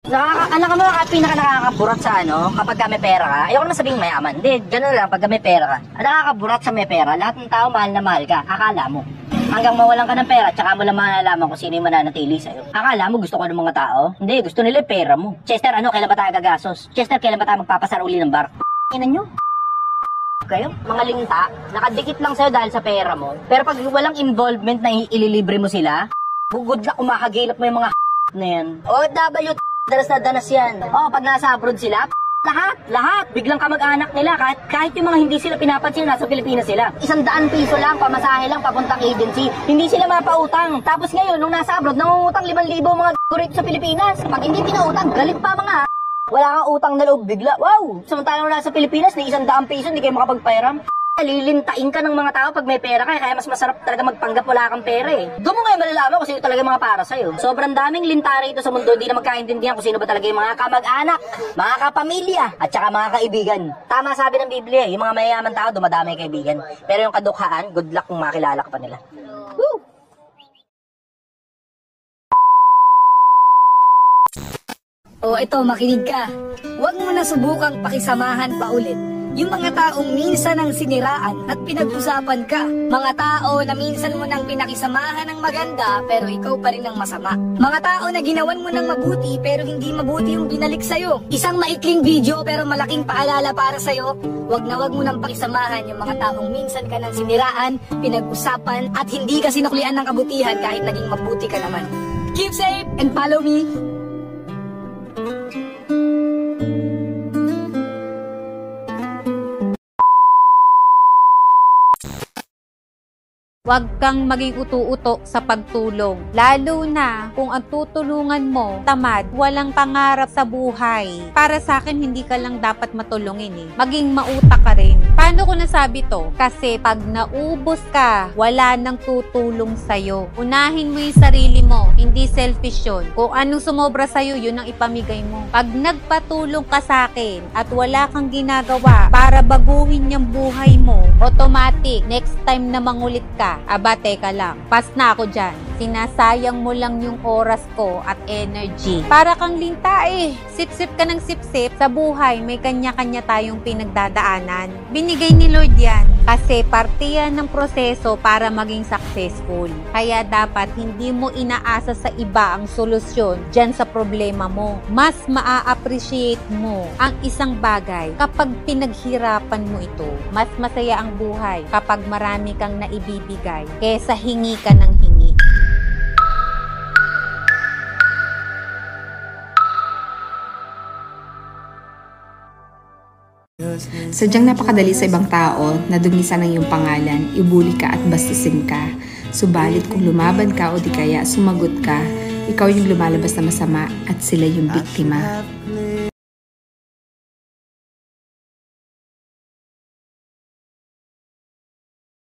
Alam ka mo, pinaka-nakakaburat sa ano, kapag may pera ka. Ayoko naman sabihing mayaman. Hindi, gano'n lang, pag may pera ka. Nakakaburat sa may pera, lahat ng tao mahal na mahal ka. Akala mo. Hanggang mawalan ka ng pera, tsaka mo lang malalaman kung sino yung mananatili sa'yo. Akala mo gusto ko ng mga tao? Hindi, gusto nila yung pera mo. Chester, ano, kailan ba tayo gagasos? Chester, kailan ba tayo magpapasaruli ng bar? Inan nyo? Kayo, mga linta, nakadikit lang sa'yo dahil sa pera mo. Pero pag walang involvement na ililibre mo sila, bugod na kumakagilap mo yung mga na yan. OFW, danas na danas yan. Pag nasa abroad sila, lahat. Biglang kamag-anak nila. Kahit yung mga hindi sila pinapansin, nasa Pilipinas sila. 100 piso lang, pamasahe lang, papuntang agency. Hindi sila mapautang. Tapos ngayon, nung nasa abroad, nangungutang 5,000 mga rito sa Pilipinas. Pag hindi pinautang, galit pa mga wala kang utang na loob bigla. Wow! Samantalang nasa Pilipinas, ni 100 piso, hindi kayo makapagpairam. Lilintain ka ng mga tao pag may pera ka, kaya mas masarap talaga magpanggap wala kang pera eh. Doon mo ngayon malalaman kung sino talaga mga para sa'yo. Sobrang daming lintari ito sa mundo, hindi na magkaintindihan kung sino ba talaga yung mga kamag-anak, mga kapamilya, at saka mga kaibigan. Tama sabi ng Biblia, yung mga mayayaman tao, dumadami kaibigan. Pero yung kadukhaan, good luck kung makilala ka pa nila. Woo! Ito, makinig ka. Huwag mo na subukang pakisamahan pa ulit yung mga taong minsan ang siniraan at pinag-usapan ka. Mga tao na minsan mo nang pinakisamahan ng maganda pero ikaw pa rin ang masama. Mga tao na ginawan mo ng mabuti pero hindi mabuti yung binalik sa'yo. Isang maikling video pero malaking paalala para sa'yo. Huwag mo nang pakisamahan yung mga taong minsan ka nang siniraan, pinag-usapan at hindi ka sinuklian ng kabutihan kahit naging mabuti ka naman. Keep safe and follow me. Huwag kang maging utu-uto sa pagtulong. Lalo na kung ang tutulungan mo, tamad, walang pangarap sa buhay. Para sa akin, hindi ka lang dapat matulungin eh. Maging mautak ka rin. Paano ko nasabi to? Kasi pag naubos ka, wala nang tutulong sa'yo. Unahin mo yung sarili mo. Hindi selfish yun. Kung anong sumobra sa'yo, yun ang ipamigay mo. Pag nagpatulong ka sa akin at wala kang ginagawa para baguhin yung buhay mo, automatic, next time na mangulit ka, aba, teka lang. Pas na ako dyan. Sinasayang mo lang yung oras ko at energy. Para kang linta eh. Sip-sip ka ng sip-sip. Sa buhay, may kanya-kanya tayong pinagdadaanan. Binigay ni Lord yan. Kasi parte yan ng proseso para maging successful. Kaya dapat hindi mo inaasa sa iba ang solusyon dyan sa problema mo. Mas maa-appreciate mo ang isang bagay kapag pinaghirapan mo ito. Mas masaya ang buhay kapag marami kang naibibigay kesa hingi ka ng hingi. Sadyang napakadali sa ibang tao na dumisan ang iyong pangalan, ibuli ka at bastusin ka. Subalit kung lumaban ka o di kaya sumagot ka, ikaw yung lumalabas na masama at sila yung biktima.